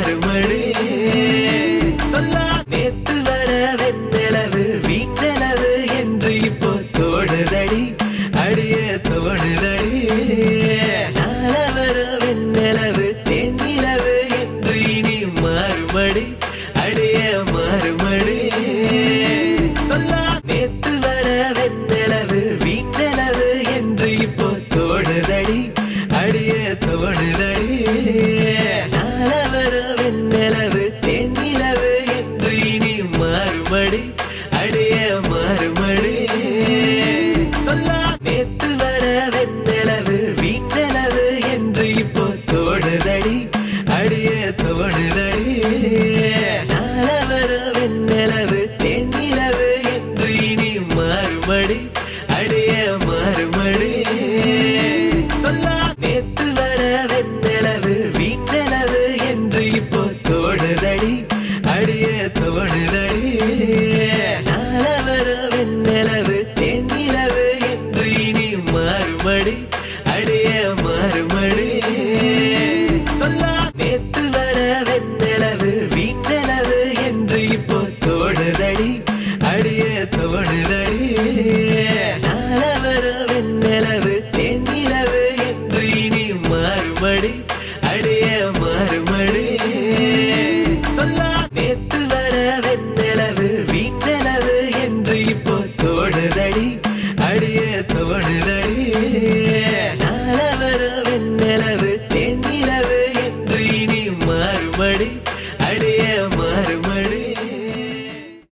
மாறுமடி சொல்லா நேத்து வர வெண்ணிலவு வீண்ணிலவு என்று இப்போ தோடுதடி அடிய தோடுதடி நாள வர வெண்ணிலவு தென்னிலவு என்று இனி மாறுமடி அடிய மாறுமடி சொல்லா நேத்து வர வெண்ணிலவு வீண்ணிலவு என்று இப்போ தோடுதடி அடிய தோடுதடி நாள வர வெண்ணிலவு தென்னிலவு என்று இனி மாறுமடி அடிய மாறுமடி சொல்லா நேத்து வர வெண்ணிலவு வீண்ணிலவு என்று இப்போ தோடுதடி அடிய தோடுதடி நாள வர வெண்ணிலவு தென்னிலவு என்று இனி மாறுமடி அடிய மாறுமடி சொல்லா நேத்து வர வெண்ணிலவு வீண்ணிலவு என்று இப்போ தோடுதடி அடிய தோடுதடி நாள வர வெண்ணிலவு தென்னிலவு என்று இனி மாறுமடி அடிய மாறுமடி சொல்லா நேத்து வர வெண்ணிலவு வீண்ணிலவு என்று இப்போ தோடுதடி அடிய தோடுதடி நாள வர வெண்ணிலவு தென்னிலவு என்று இனி மாறுமடி அடிய மாறுமடி சொல்லா நேத்து வர வெண்ணிலவு வீண்ணிலவு என்று இப்போ தோடுதடி அடிய தோடுதடி நாள வர வெண்ணிலவு தென்னிலவு என்று இனி மாறுமடி அடிய மாறுமடி